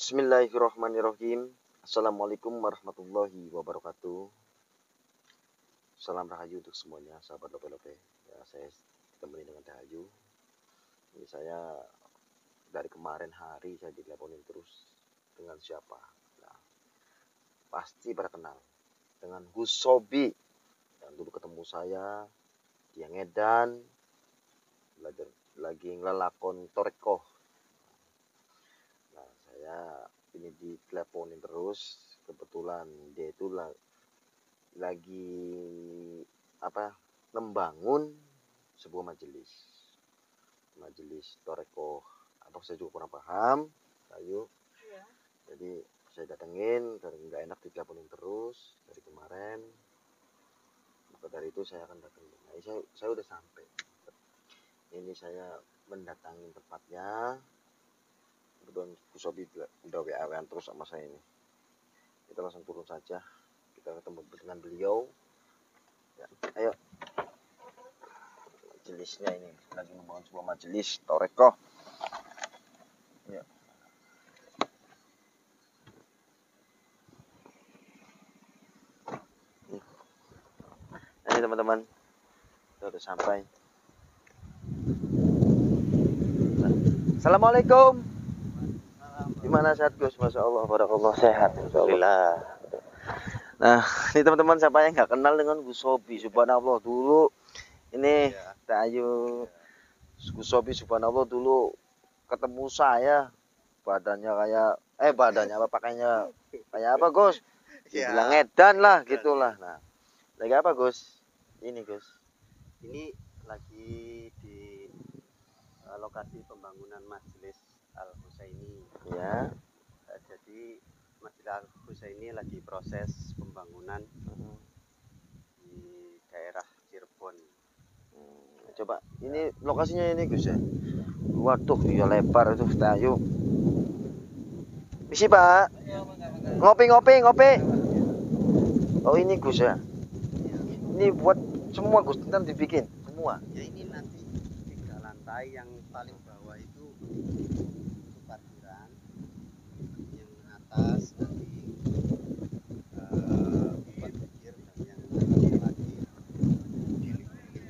Bismillahirrahmanirrahim. Assalamualaikum warahmatullahi wabarakatuh. Salam rahayu untuk semuanya, sahabat lope-lope. Ya, saya ditemani dengan Dahayu. Ini saya dari kemarin hari saya diteleponin terus dengan siapa? Nah, pasti pada kenal dengan Gus Sobi yang dulu ketemu saya di Ngedan lagi ngelakon Toreko. Nah, saya ini diteleponin terus, kebetulan dia itu lagi membangun sebuah majelis Toreko, atau saya juga kurang paham. Ayo, iya. Jadi saya datengin karena nggak enak diteleponin terus dari kemarin. Maka dari itu saya akan datengin. Nah, saya udah sampai. Ini saya mendatangi tempatnya. Kebetulan Kusobi udah WA-an terus sama saya ini. Kita langsung turun saja. Kita ketemu dengan beliau. Ya, ayo. Majelisnya ini lagi membangun sebuah majelis Toreko. Ya. Ini teman-teman, kita udah sampai. Assalamualaikum. Gimana sehat Gus? Masya Allah, barakallah, sehat. Alhamdulillah. Nah, ini teman-teman, siapa yang nggak kenal dengan Gus Sobi? Subhanallah, dulu ini Dahayu. Gus Sobi, subhanallah, dulu ketemu saya badannya pakainya kayak apa Gus? Bilang edan lah, gitulah. Nah, lagi apa Gus? Ini Gus. Ini lagi di lokasi pembangunan Majelis Al-Husaini. Ya. Jadi Majelis Al-Husaini lagi proses pembangunan di daerah Cirebon. Coba ini lokasinya ini Gus ya. Waduh, ya lebar itu Dahayu. Misi Pak. Ngopi. Oh ini Gus ya. Ini buat semua Gus, nanti dibikin semua. Ya ini nanti 3 lantai, yang paling bawah itu parkiran, yang atas nanti buat pikir, dan yang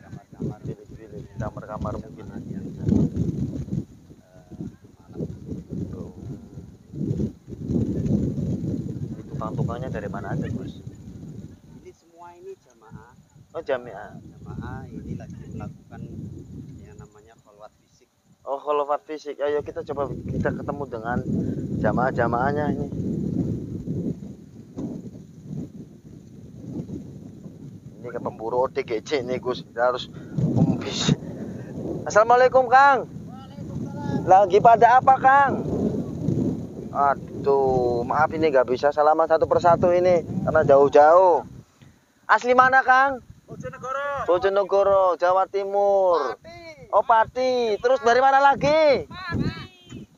atas lagi pilih kamar-kamar mungkin yang malam. Tukang-tukangnya dari mana aja Gus? Ini semua ini jamaah. Oh jamaah Ini lagi melakukan yang namanya kholwat fisik. Oh kholwat fisik. Ayo kita ketemu dengan jamaah-jamaahnya ini. Ini ke pemburu OTGC nih Gus. Kita harus umpis. Assalamualaikum Kang. Waalaikumsalam. Lagi pada apa Kang? Aduh, maaf ini nggak bisa salaman satu persatu ini karena jauh-jauh. Asli mana Kang? Bojonegoro, Jawa Timur. Pati. Oh Pati. Terus dari mana lagi?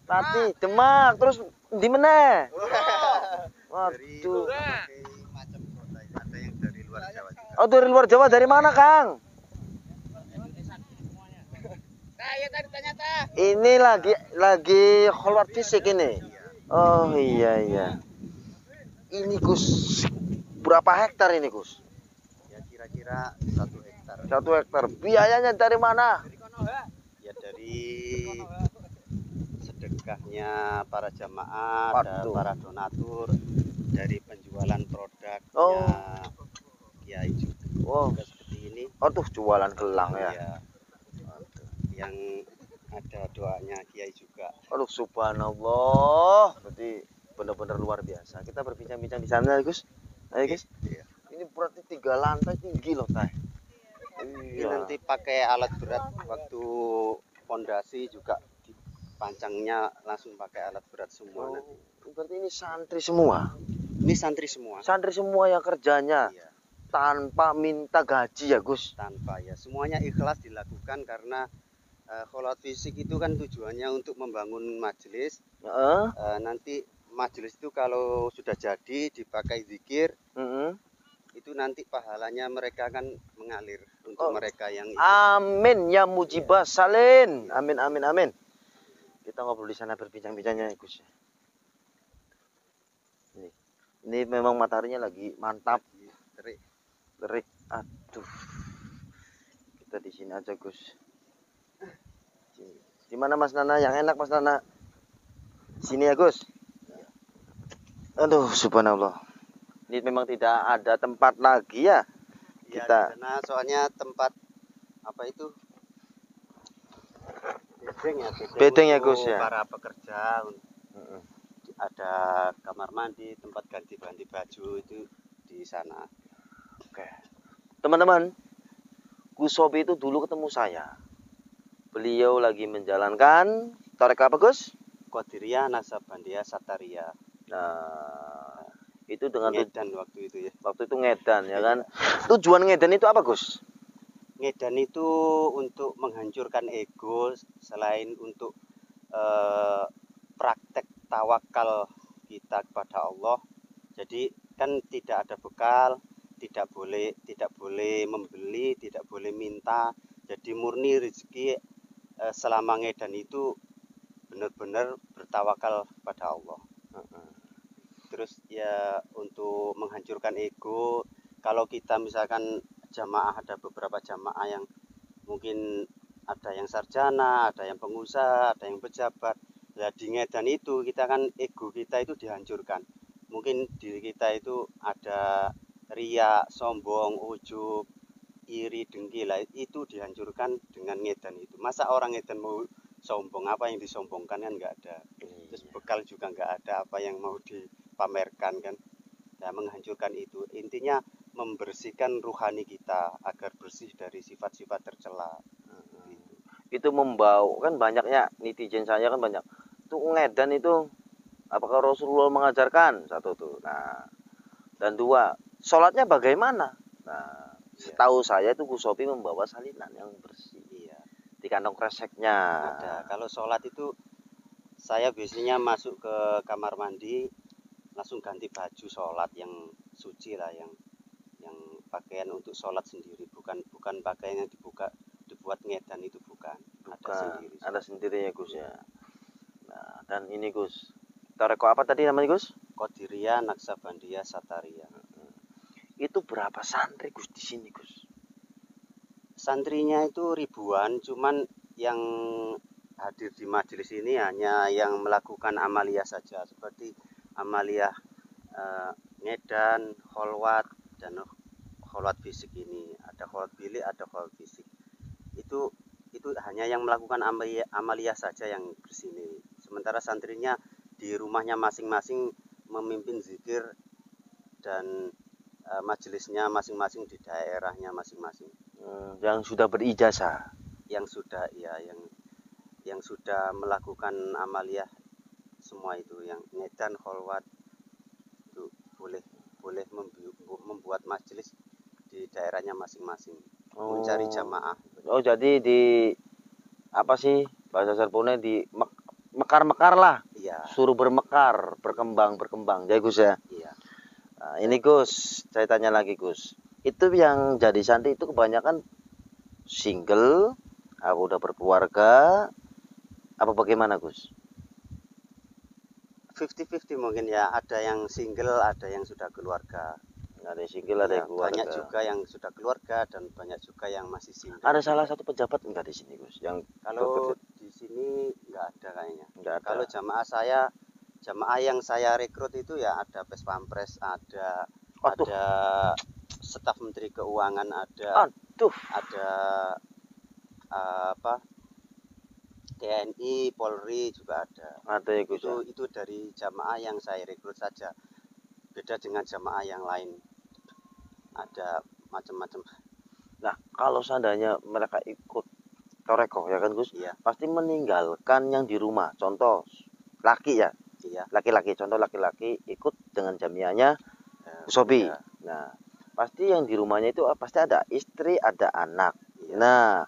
Pati, Demak. Terus di mana? Waduh. Macam kota, ada yang dari luar Jawa juga. Oh dari luar Jawa, dari mana Kang? Ini lagi kholwat fisik ini. Oh iya. Ini Gus, berapa hektar ini Gus? Kira-kira 1 hektar. 1 hektar. Biayanya dari mana? Ya dari sedekahnya para jamaah, para donatur, dari penjualan produknya Kiai juga. Wow. Seperti ini. Aduh, jualan gelang ya. Yang ada doanya Kiai juga. Aduh, subhanallah. Berarti benar-benar luar biasa. Kita berbincang-bincang di sana, Gus. Ayo, Gus. Iya. Ini berarti 3 lantai tinggi loh, Tay. Ini nanti pakai alat berat, waktu fondasi juga dipancangnya langsung pakai alat berat semua. Nanti. Berarti ini santri semua. Ini santri semua. Santri semua yang kerjanya. Iya. Tanpa minta gaji ya, Gus. Tanpa ya. Semuanya ikhlas dilakukan karena kholwat fisik itu kan tujuannya untuk membangun majelis. Nanti majelis itu kalau sudah jadi dipakai zikir. Itu nanti pahalanya mereka kan mengalir untuk mereka yang ikut. Amin ya mujibah salin. Amin. Kita ngobrol di sana berbincang-bincangnya Gus. Ini memang mataharinya lagi mantap. Terik. Terik. Aduh. Kita di sini aja, Gus. Di mana Mas Nana? Yang enak Mas Nana. Sini ya, Gus. Aduh, subhanallah. Ini memang tidak ada tempat lagi ya. Kita di sana soalnya tempat apa itu? Bedeng ya, Gus ya. Para pekerja. Ada kamar mandi, tempat ganti-ganti baju itu di sana. Oke. Teman-teman, Gus Sobi itu dulu ketemu saya. Beliau lagi menjalankan torek apa, Gus? Qadiriyah Naksabandia Sataria. Nah, itu dengan ngedan waktu itu ya. Waktu itu ngedan ya kan. Tujuan ngedan itu apa, Gus? Ngedan itu untuk menghancurkan ego selain untuk praktek tawakal kita kepada Allah. Jadi kan tidak ada bekal, tidak boleh membeli, tidak boleh minta. Jadi murni rezeki selama ngedan itu benar-benar bertawakal pada Allah. Terus ya untuk menghancurkan ego, kalau kita misalkan jamaah, ada beberapa jamaah yang mungkin ada yang sarjana, ada yang pengusaha, ada yang pejabat. Ya di ngedan itu kita kan ego kita itu dihancurkan. Mungkin diri kita itu ada ria, sombong, ujub, iri, dengki lah, itu dihancurkan dengan ngedan itu. Masa orang ngedan mau sombong, apa yang disombongkan kan nggak ada. Terus bekal juga nggak ada, apa yang mau dipamerkan kan. Nah, menghancurkan itu intinya membersihkan ruhani kita agar bersih dari sifat-sifat tercela. Itu membau kan banyaknya netizen saya kan banyak tuh ngedan itu, apakah Rasulullah mengajarkan? Satu tuh. Nah, dan dua, sholatnya bagaimana? Nah, setahu saya itu Gus Sobi membawa salinan yang bersih. Iya. Di kantong kreseknya ada. Kalau sholat itu saya biasanya masuk ke kamar mandi langsung ganti baju sholat yang suci lah, yang pakaian untuk sholat sendiri, bukan pakaian yang dibuat ngedan itu, bukan. Ada sendiri ya Gus ya. Nah, dan ini Gus, toreko apa tadi namanya Gus? Qadiriyah Naksabandia Sataria. Itu berapa santri Gus di sini Gus? Santrinya itu ribuan, cuman yang hadir di majelis ini hanya yang melakukan amaliyah saja, seperti amaliyah ngedan, kholwat, dan kholwat fisik ini. Ada kholwat bilik, ada kholwat fisik. Itu hanya yang melakukan amaliyah saja yang bersini. Sementara santrinya di rumahnya masing-masing memimpin zikir dan majelisnya masing-masing di daerahnya masing-masing. Yang sudah berijazah, yang sudah yang sudah melakukan amaliyah semua itu, yang ngedan, kholwat itu boleh membuat majelis di daerahnya masing-masing. Mencari jamaah. Oh, jadi di apa sih bahasa Serpone, di mekar-mekar lah. Iya. Suruh bermekar, berkembang. Ya Gus ya. Iya. Nah, ini Gus, saya tanya lagi Gus. Itu yang jadi santri itu kebanyakan single, apa udah berkeluarga, apa bagaimana Gus? 50-50 mungkin ya, ada yang single, ada yang sudah keluarga. Ada yang single, ada yang keluarga. Banyak juga yang sudah keluarga dan banyak juga yang masih single. Ada salah satu pejabat enggak di sini Gus? Yang kalau di sini nggak ada kayaknya. Nggak ada. Kalau jamaah yang saya rekrut itu ya ada Pespampres, ada staf Menteri Keuangan, ada apa TNI, Polri juga ada. Ada ya Gus. Itu dari jamaah yang saya rekrut saja. Beda dengan jamaah yang lain. Ada macam-macam. Nah, kalau seandainya mereka ikut toreko ya kan Gus? Iya. Pasti meninggalkan yang di rumah. Contoh laki ya. Iya. Laki-laki, contoh laki-laki ikut dengan jamiahnya Sobi. Iya. Nah, pasti yang di rumahnya itu pasti ada istri, ada anak. Iya. Nah,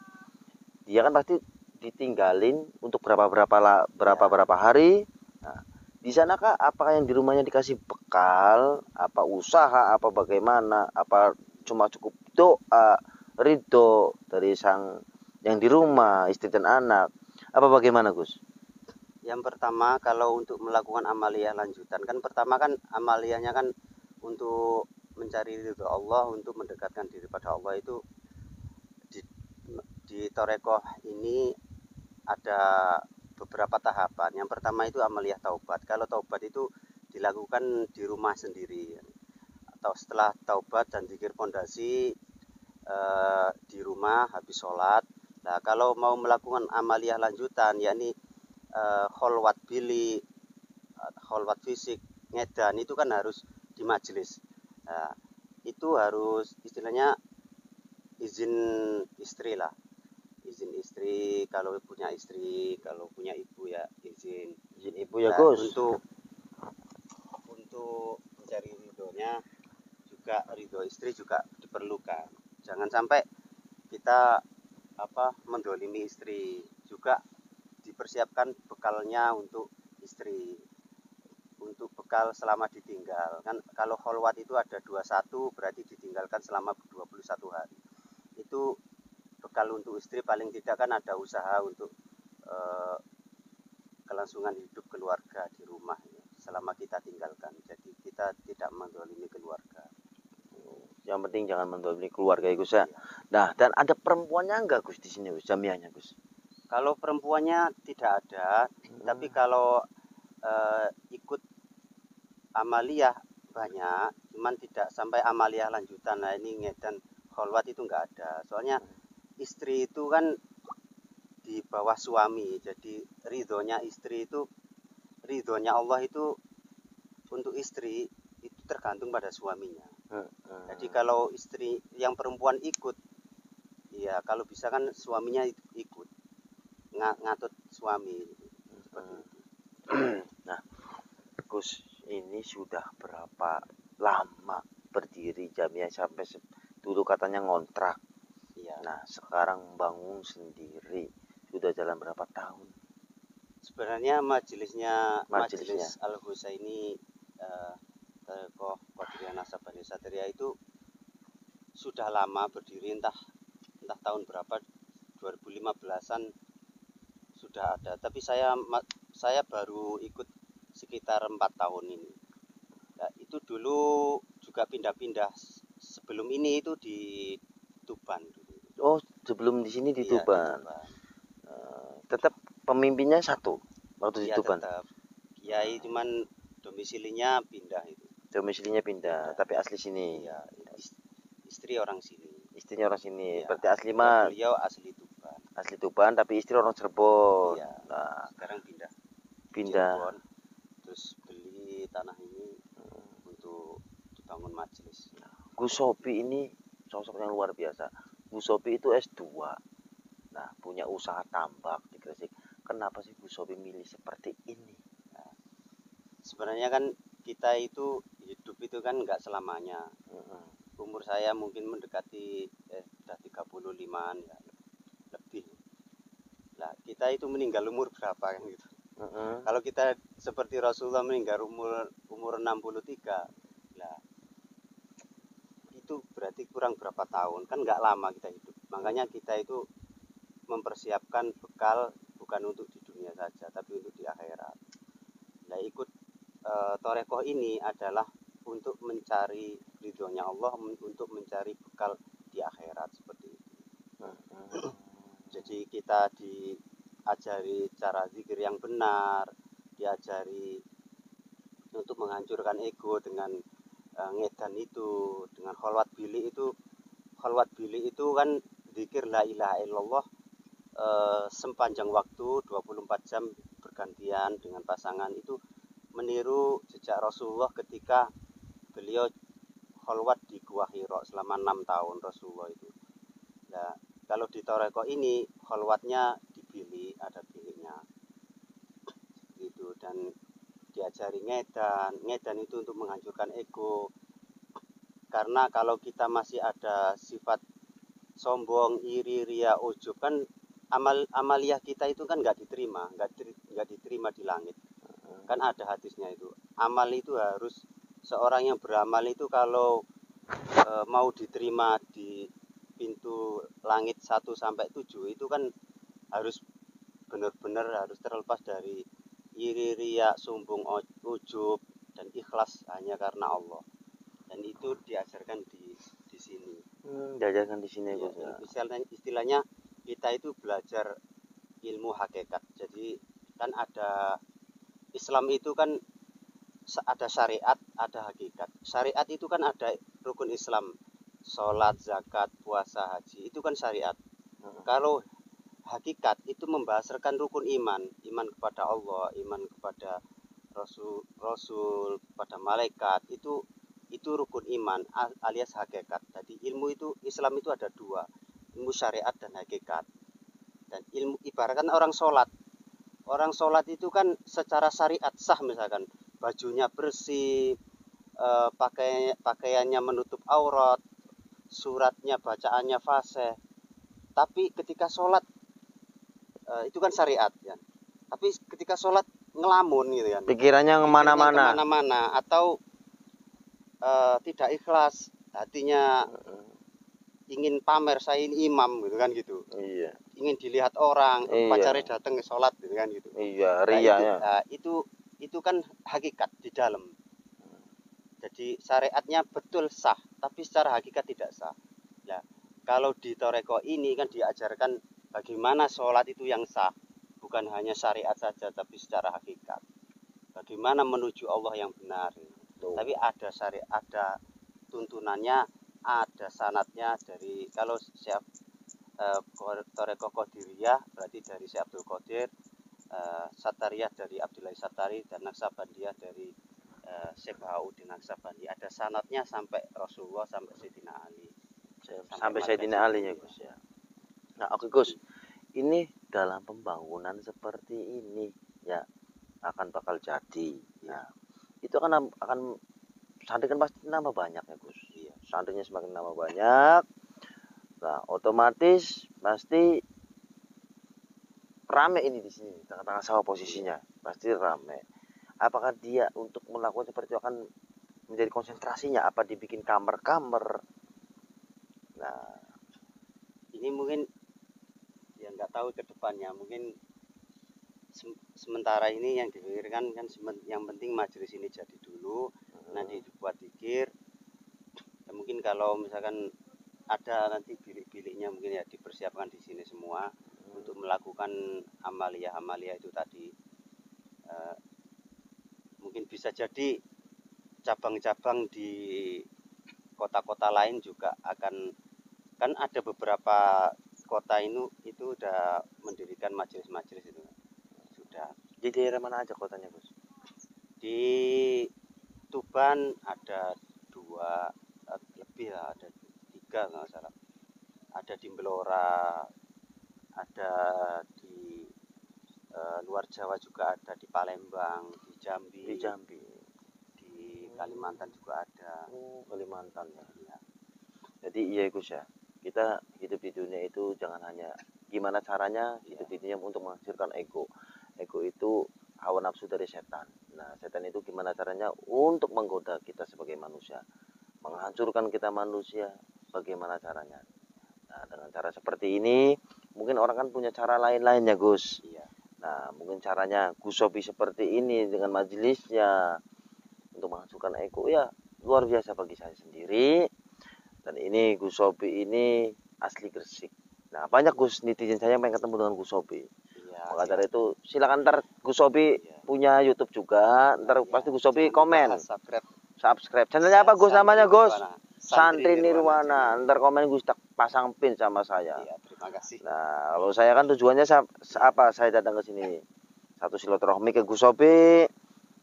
dia kan pasti ditinggalin untuk berapa hari. Nah, di sana kah apakah yang di rumahnya dikasih bekal, apa usaha, apa bagaimana, apa cuma cukup doa, ridho dari sang yang di rumah, istri dan anak, apa bagaimana Gus? Yang pertama, kalau untuk melakukan amaliyah lanjutan kan, pertama kan amaliyahnya kan untuk mencari ridho Allah, untuk mendekatkan diri pada Allah. Itu di Torekoh ini ada beberapa tahapan. Yang pertama itu amaliyah taubat. Kalau taubat itu dilakukan di rumah sendiri, atau setelah taubat dan zikir pondasi di rumah habis sholat. Nah, kalau mau melakukan amaliyah lanjutan, yakni kholwat bili, kholwat fisik, ngedan, itu kan harus di majelis. Nah, itu harus istilahnya izin istri lah, izin istri, kalau punya istri, kalau punya ibu ya izin ibu ya, nah, Gus. Untuk mencari ridhonya juga, ridho istri juga diperlukan. Jangan sampai kita mendolimi istri. Juga dipersiapkan bekalnya untuk istri, untuk bekal selama ditinggal. Kan kalau kholwat itu ada 21, berarti ditinggalkan selama 21 hari. Itu bekal untuk istri, paling tidak kan ada usaha untuk kelangsungan hidup keluarga di rumah ya, selama kita tinggalkan. Jadi kita tidak mendolimi keluarga. Yang penting jangan mendolimi keluarga ya, Gus ya. Nah, dan ada perempuannya enggak, Gus, di sini, Gus, jamiahnya, Gus? Kalau perempuannya tidak ada, tapi kalau ikut amaliyah banyak, cuman tidak sampai amaliyah lanjutan. Nah, ini ngedan kholwat itu enggak ada. Soalnya istri itu kan di bawah suami, jadi ridhonya istri itu, ridhonya Allah itu untuk istri itu tergantung pada suaminya. Jadi kalau istri yang perempuan ikut, ya kalau bisa kan suaminya ikut ngatut suami seperti itu. Nah, Gus, ini sudah berapa lama berdiri jamiah? Sampai dulu katanya ngontrak. Iya. Nah, sekarang bangun sendiri sudah jalan berapa tahun? Sebenarnya majelis Al-Husaini Torekoh Qadiriyah Nasabah Satria itu sudah lama berdiri, entah tahun berapa, 2015-an sudah ada, tapi saya baru ikut sekitar 4 tahun ini. Nah, itu dulu juga pindah-pindah. Sebelum ini itu di Tuban dulu. Oh, sebelum di sini di Tuban. Di Tuban. Tetap pemimpinnya satu waktu di Tuban. Tetap. Kiai cuman domisilinya pindah itu. Domisilinya pindah, tapi asli sini. Iya, istri orang sini. Istrinya orang sini. Ya, berarti asli mah. Beliau asli Tuban. Asli Tuban, tapi istri orang Cirebon. Iya. Nah, sekarang pindah. Cirebon, terus beli tanah ini untuk dibangun majelis. Gus Sopi ini sosok yang luar biasa. Gus Sopi itu S2. Nah, punya usaha tambak di Gresik. Kenapa sih Gus Sopi milih seperti ini? Nah, sebenarnya kan kita itu hidup itu kan nggak selamanya. Umur saya mungkin mendekati sudah 35-an ya, lebih. Nah, kita itu meninggal umur berapa kan gitu. Kalau kita seperti Rasulullah meninggal umur 63, nah itu berarti kurang berapa tahun, kan nggak lama kita hidup. Makanya kita itu mempersiapkan bekal bukan untuk di dunia saja, tapi untuk di akhirat. Nah, ikut Torekoh ini adalah untuk mencari ridhonya Allah, untuk mencari bekal di akhirat seperti itu. Jadi kita diajari cara zikir yang benar, diajari untuk menghancurkan ego dengan ngedan itu, dengan kholwat bili itu. Kholwat bili itu kan zikir la ilaha illallah sepanjang waktu 24 jam bergantian dengan pasangan. Itu meniru jejak Rasulullah ketika beliau kholwat di Gua Hira selama 6 tahun Rasulullah itu. Nah, kalau di Torekoh ini kholwatnya di bili, ada biliknya gitu, dan diajari ngedan itu untuk menghancurkan ego. Karena kalau kita masih ada sifat sombong, iri, ria, ujub, kan amaliyah kita itu kan nggak diterima di langit. Kan ada hadisnya itu, amal itu harus, seorang yang beramal itu kalau mau diterima di pintu langit 1 sampai 7 itu kan harus benar-benar harus terlepas dari iri, riya, sombong, ujub, dan ikhlas hanya karena Allah. Dan itu diajarkan di sini. Diajarkan di sini Ya, Gus ya. Istilahnya kita itu belajar ilmu hakikat. Jadi kan ada Islam itu kan ada syariat, ada hakikat. Syariat itu kan ada rukun Islam, sholat, zakat, puasa, haji. Itu kan syariat. Kalau hakikat itu membahaskan rukun iman, iman kepada Allah, iman kepada Rasul, kepada malaikat, itu rukun iman alias hakikat. Jadi ilmu itu Islam itu ada dua, ilmu syariat dan hakikat. Dan ilmu ibaratkan orang sholat itu kan secara syariat sah, misalkan bajunya bersih, pakaiannya menutup aurat, suratnya bacaannya fasih. Tapi ketika sholat itu kan syariat ya. Tapi ketika sholat ngelamun gitu kan, pikirannya kemana-mana atau tidak ikhlas, hatinya ingin pamer saya ini imam gitu kan gitu. Iya. Ingin dilihat orang, pacarnya datang ke sholat gitu kan gitu. Iya, ria ya. Itu kan hakikat di dalam. Jadi syariatnya betul sah, tapi secara hakikat tidak sah. Nah, kalau di toreko ini kan diajarkan bagaimana sholat itu yang sah, bukan hanya syariat saja, tapi secara hakikat. Bagaimana menuju Allah yang benar. Tapi ada syariat, ada tuntunannya, ada sanatnya dari kalau siap toreko Qadiriyah berarti dari Syekh Abdul Qadir, Satariyah dari Abdullah Satari, dan Naksabandiyah dari Syekh Bahauddin Naksabandi. Ada sanatnya sampai Rasulullah, sampai Sayyidina Ali. Sampai Sayyidina Ali ya Gus ya. Nah oke Gus, ini dalam pembangunan seperti ini ya akan bakal jadi. Nah itu akan santri kan pasti nambah banyak ya Gus. Iya. Santrinya semakin nambah banyak, nah otomatis pasti rame ini di sini, tengah-tengah sawah posisinya, pasti rame. Apakah dia untuk melakukan seperti itu akan menjadi konsentrasinya? Apa dibikin kamar-kamar? Nah ini mungkin ya nggak tahu ke depannya, mungkin sementara ini yang dipikirkan kan yang penting majelis ini jadi dulu, nanti dibuat dikir. Ya, mungkin kalau misalkan ada nanti bilik-biliknya mungkin ya dipersiapkan di sini semua untuk melakukan amalia itu tadi. Mungkin bisa jadi cabang-cabang di kota-kota lain juga akan, kan ada beberapa kota itu udah mendirikan majelis-majelis itu. Di daerah mana aja kotanya Gus? Di Tuban ada 2 lebih lah, ada 3 nggak salah. Ada di Blora, ada di luar Jawa juga ada, di Palembang, di Jambi, di Kalimantan juga ada. Kalimantan ya. Jadi iya Gus ya, kita hidup di dunia itu jangan hanya gimana caranya hidup di dunia untuk menghasilkan ego. Ego itu hawa nafsu dari setan. Nah, setan itu gimana caranya untuk menggoda kita sebagai manusia, menghancurkan kita manusia, bagaimana caranya. Nah, dengan cara seperti ini, mungkin orang kan punya cara lain-lain ya Gus. Iya. Nah, mungkin caranya Gus Sobi seperti ini dengan majelisnya untuk menghancurkan ego ya luar biasa bagi saya sendiri. Dan ini Gus Sobi ini asli Gresik. Nah, banyak Gus netizen saya yang pengen ketemu dengan Gus Sobi. Maka dari itu silakan ntar Gus Sobi punya YouTube juga, ntar pasti Gus Sobi komen, subscribe. Channelnya apa Gus namanya Gus? Santri Nirwana. Ntar komen Gus pasang pin sama saya. Iya, terima kasih. Nah kalau saya kan tujuannya apa? Saya datang ke sini satu silaturahmi ke Gus Sobi.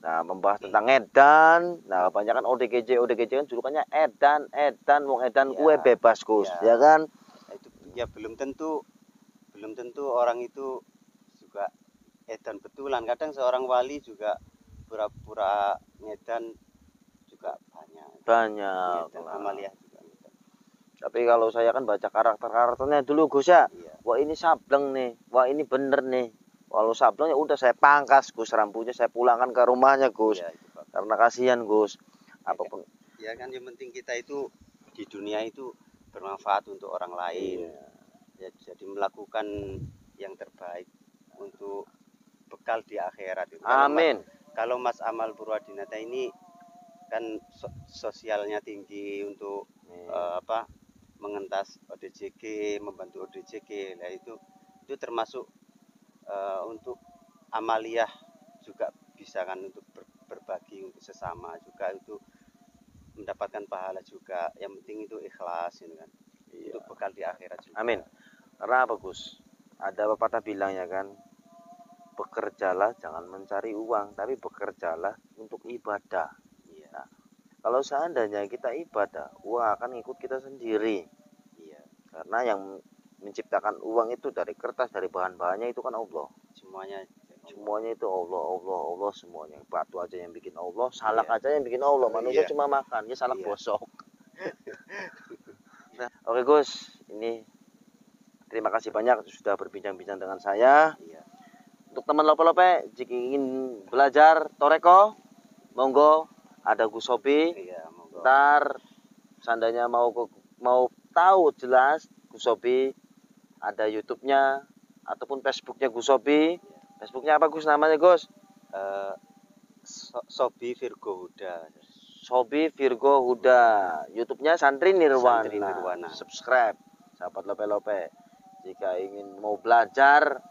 Nah membahas tentang edan. Nah kebanyakan ODGJ kan julukannya edan, wong edan kue bebas Gus, ya kan? Itu ya belum tentu orang itu juga edan betulan. Kadang seorang wali juga pura-pura ngedan juga banyak. Amalia juga. Tapi kalau saya kan baca karakternya dulu Gus ya. Wah ini sableng nih, wah ini bener nih. Kalau sableng ya udah saya pangkas Gus, rambutnya saya pulangkan ke rumahnya Gus. Karena kasihan Gus. Apapun. Ya kan yang penting kita itu di dunia itu bermanfaat untuk orang lain. Ya, jadi melakukan yang terbaik untuk bekal di akhirat. Amin. Kalau Mas Amal Purwadinata ini kan sosialnya tinggi untuk mengentas ODJG, membantu ODJG. Nah itu termasuk untuk amaliyah juga bisa kan, untuk berbagi untuk sesama juga, itu mendapatkan pahala juga. Yang penting itu ikhlas ini kan. Iya. Untuk bekal di akhirat juga. Amin. Karena apa Gus? Ada pepatah bilang ya kan, bekerjalah jangan mencari uang, tapi bekerjalah untuk ibadah. Iya. Nah, kalau seandainya kita ibadah, uang akan ikut kita sendiri. Iya. Karena yang menciptakan uang itu dari kertas, dari bahan-bahannya itu kan Allah. Semuanya itu Allah semuanya. Batu aja yang bikin Allah, salak aja yang bikin Allah. Manusia cuma makan, ya salak bosok. Nah, oke Gus, ini terima kasih banyak sudah berbincang-bincang dengan saya. Iya. Untuk teman lope-lope, jika ingin belajar toreko, monggo ada Gus Sobi. Iya, monggo. Ntar seandainya mau tahu jelas Gus Sobi, ada YouTube-nya ataupun Facebook-nya Gus Sobi. Iya. Facebooknya apa Gus namanya Gus? Sobi Virgo Huda. Sobi Virgo Huda. YouTube-nya Santri Nirwana. Santri Nirwana. Subscribe, sahabat lope-lope. Jika ingin mau belajar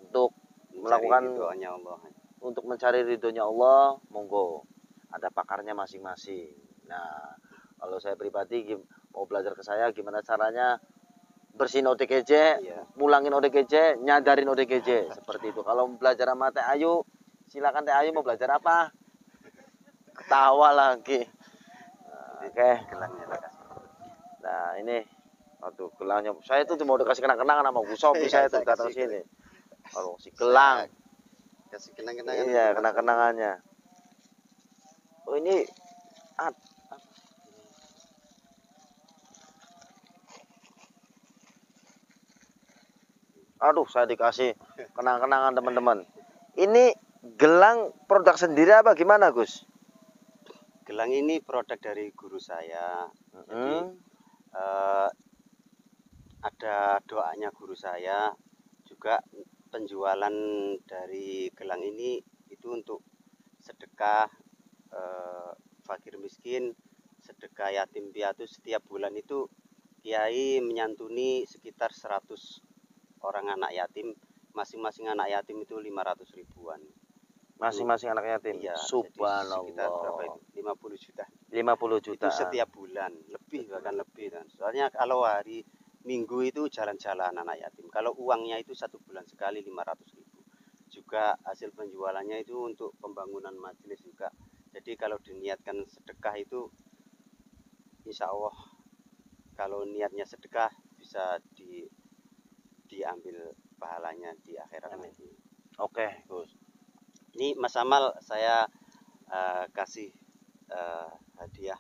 untuk melakukan Allah, untuk mencari ridhonya Allah, monggo. Ada pakarnya masing-masing. Nah, kalau saya pribadi mau belajar ke saya, gimana caranya bersihin ODGJ, mulangin ODGJ, nyadarin ODGJ, seperti itu. Kalau belajar sama Teh Ayu, silakan Teh Ayu mau belajar apa? Ketawa lagi. Nah, oke. Nah ini, aduh gelangnya. Saya tuh mau dikasih kenang-kenangan sama Gus Sobi, saya tuh datang sini. Kalau si gelang, kasih kenang-kenangan. Iya, kenang-kenangannya. Oh ini, aduh, saya dikasih kenang-kenangan teman-teman. Ini gelang produk sendiri apa gimana Gus? Gelang ini produk dari guru saya. Jadi ada doanya guru saya. Juga penjualan dari gelang ini itu untuk sedekah fakir miskin, sedekah yatim piatu. Setiap bulan itu Kiai menyantuni sekitar 100 orang anak yatim. Masing-masing anak yatim itu 500 ribuan. Masing-masing anak yatim? Iya. Subhanallah. Sekitar berapa itu? 50 juta. 50 juta. Itu setiap bulan. Lebih, bahkan lebih kan. Soalnya kalau hari Minggu itu jalan-jalan anak yatim. Kalau uangnya itu 1 bulan sekali 500 ribu. Juga hasil penjualannya itu untuk pembangunan majelis juga. Jadi kalau diniatkan sedekah itu, insya Allah kalau niatnya sedekah bisa diambil pahalanya di akhirat nanti. Oke, Gus. Ini Mas Amal saya kasih hadiah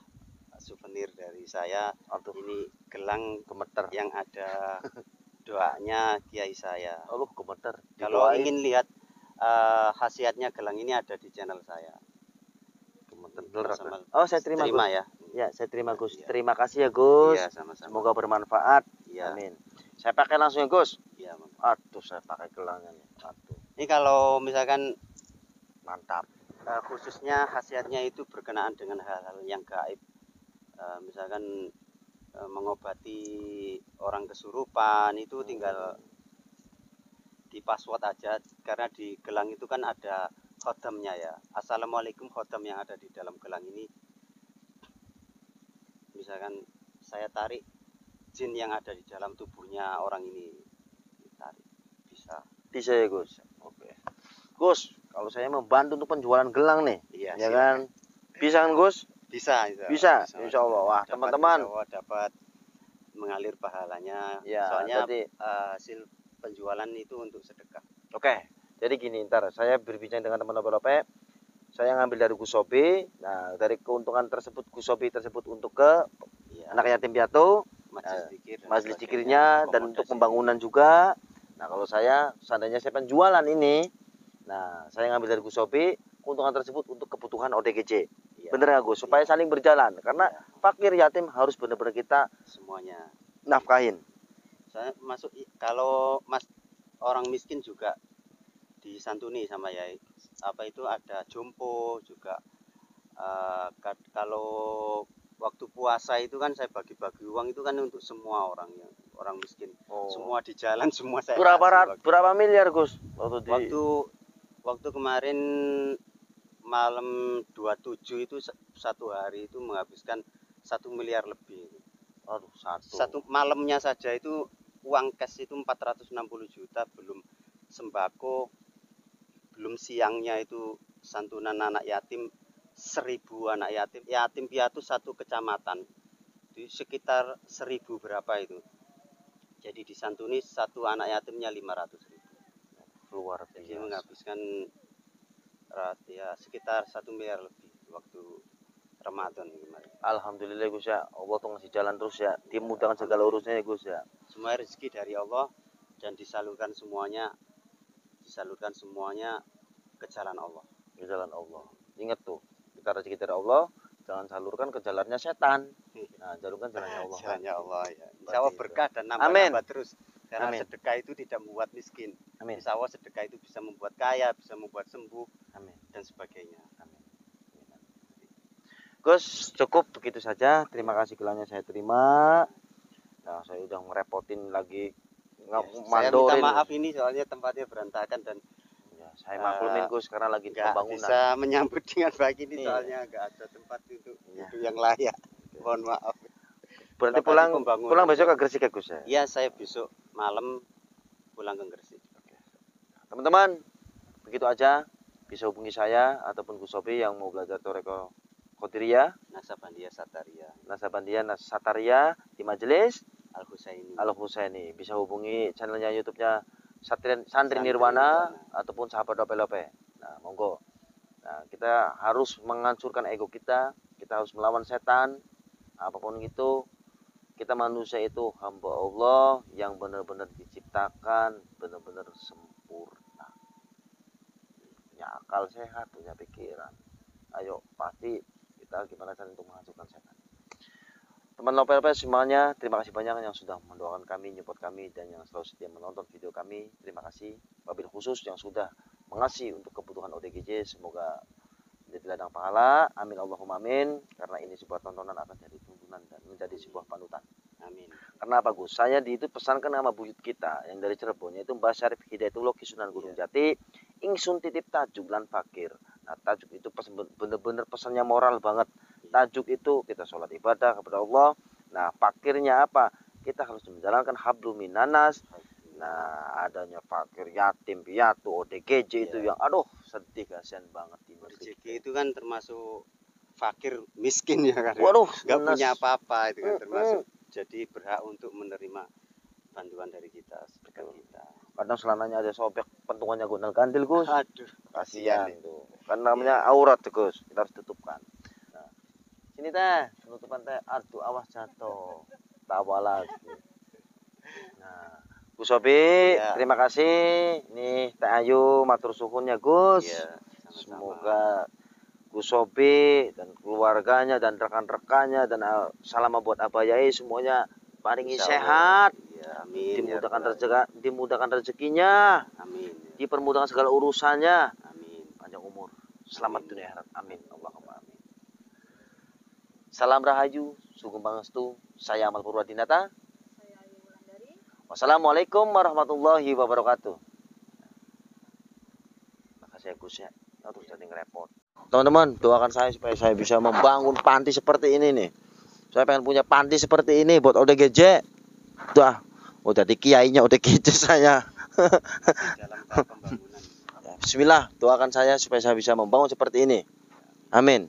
souvenir dari saya. Aduh. Ini gelang gemeter yang ada doanya Kiai saya. Oh, gemeter. Kalau ingin lihat khasiatnya gelang ini ada di channel saya. Gemeter. Oh, saya terima Gus. Ya. Ya, saya terima Gus. Iya. Terima kasih ya Gus. Iya, sama-sama. Semoga bermanfaat. Iya. Amin. Saya pakai langsung ya Gus. Iya, aduh, saya pakai gelangnya nih. Aduh. Ini kalau misalkan mantap. Khususnya khasiatnya itu berkenaan dengan hal-hal yang gaib. Misalkan mengobati orang kesurupan itu tinggal di password aja, karena di gelang itu kan ada khodamnya ya. Assalamualaikum khodam yang ada di dalam gelang ini. Misalkan saya tarik jin yang ada di dalam tubuhnya orang ini, tarik, bisa ya Gus. Oke. Gus, kalau saya membantu untuk penjualan gelang nih, iya, ya kan? Bisa kan Gus? Bisa. Insya Allah. Wah, teman-teman dapat mengalir pahalanya. Ya, soalnya hasil penjualan itu untuk sedekah. Oke. Jadi gini, ntar saya berbincang dengan teman lope-lope. Saya ngambil dari Gus Sobi. Nah, dari keuntungan tersebut Gus Sobi tersebut untuk ke anak yatim piatu, majelis zikirnya, dan untuk pembangunan juga. Nah, kalau saya seandainya saya penjualan ini, nah saya ngambil dari Gus Sobi, keuntungan tersebut untuk kebutuhan ODGJ. Bener ya Gus? Supaya saling berjalan. Karena fakir yatim harus benar-benar kita semuanya nafkahin. Saya masuk kalau orang miskin juga disantuni sama Yai. Apa itu ada jompo juga. Kalau waktu puasa itu kan saya bagi-bagi uang itu kan untuk semua orang yang orang miskin. Semua di jalan semua saya berapa miliar Gus waktu kemarin malam 27 itu satu hari itu menghabiskan 1 miliar lebih. Aduh, satu malamnya saja itu uang cash itu 460 juta, belum sembako, belum siangnya itu santunan anak yatim 1000 anak yatim piatu satu kecamatan, di sekitar 1000 berapa itu. Jadi disantuni satu anak yatimnya 500.000. Luar biasa. Jadi menghabiskan ya sekitar 1 miliar lebih waktu Ramadan kemarin. Alhamdulillah Gus ya, Allah tuh ngasih jalan terus ya, dimudahkan segala urusannya Gus ya. Semua rezeki dari Allah dan disalurkan semuanya ke jalan Allah. Ke jalan Allah. Ingat tuh, kita rezeki dari Allah, jangan salurkan ke jalannya setan. Nah, jalurkan jalannya Allah. Jalannya Allah ya. Insya Allah berkah dan nambah terus. Karena sedekah itu tidak membuat miskin. Amin. Insya Allah sedekah itu bisa membuat kaya, bisa membuat sembuh, amin, dan sebagainya. Amin. Gus, cukup begitu saja. Terima kasih gelangnya saya terima. Nah, saya udah ngerepotin lagi, saya minta maaf ini soalnya tempatnya berantakan dan ya, saya maklumin Gus karena lagi pembangunan. Bisa menyambut dengan baik ini soalnya nggak ada tempat untuk duduk yang layak. Mohon maaf. Berarti pulang besok ke Gresik ya Gus ya? Iya, saya besok malam pulang ke Gresik. Teman-teman, begitu aja. Bisa hubungi saya ataupun Gus Sobi yang mau belajar Thoreko Qadiriyah, Naksabandia Sataria di Majelis Al-Husaini. Bisa hubungi channelnya YouTube-nya Santri Nirwana ataupun Sahabat Lope-Lope. Nah, monggo. Nah, kita harus menghancurkan ego kita harus melawan setan. Apapun itu, kita manusia itu hamba Allah yang benar-benar diciptakan, benar-benar sempurna. Punya akal sehat, punya pikiran. Ayo, pasti kita gimana cara untuk menghancurkan setan. Teman Lope-Lope semuanya, terima kasih banyak yang sudah mendoakan kami, nyupport kami, dan yang selalu setia menonton video kami. Terima kasih. Wabil khusus yang sudah mengasih untuk kebutuhan ODGJ, semoga menjadi ladang pahala. Amin Allahumma amin. Karena ini sebuah tontonan akan jadi tuntunan dan menjadi sebuah panutan. Amin. Karena apa Gus? Saya itu pesankan sama buyut kita yang dari Cirebon, yaitu Mbah Syarif Hidayatullah Kisunan Gunung Jati. Ingsun titip tajuk lan fakir. Nah, tajuk itu bener-bener pesannya moral banget. Tajuk itu kita sholat ibadah kepada Allah. Nah, fakirnya apa? Kita harus menjalankan hablum minanas. Nah, adanya fakir, yatim, piatu, ODGJ itu yang aduh sedih, kasihan banget di ODGJ itu kan termasuk fakir miskin ya kan. Waduh, nggak punya apa-apa itu kan termasuk jadi berhak untuk menerima bantuan dari kita, sedekah kita. Kadang selananya ada sobek, pentungannya gondal gandil Gus. Aduh, kasihan itu. Kan namanya aurat Gus, kita harus tutupkan. Nah, sini teh, penutupan teh, aduh awas jatuh, tawa lagi. Nah, Gus Sobi, terima kasih. Nih Teh Ayu, matur suhunnya Gus. Semoga Gus Sobi dan keluarganya dan rekan-rekannya dan salam buat Abah Yai semuanya paringi sehat. Ya, amin. Dimudahkan rezekinya. Amin. Dipermudahkan segala urusannya. Amin. Panjang umur. Selamat dunia akhirat. Amin. Allahumma amin. Salam Rahayu, Sugeng Pangestu. Saya Amal Purwadinata. Saya Ayu Wulandari. Wassalamualaikum warahmatullahi wabarakatuh. Makasih ya Gus ya. Terus jadi ngerepot. Teman-teman, doakan saya supaya saya bisa membangun panti seperti ini nih. Saya pengen punya panti seperti ini buat ODGJ. Dah, udah di kiainya ODGJ saya. Dalam tahap pembangunan. Bismillah, doakan saya supaya saya bisa membangun seperti ini. Amin.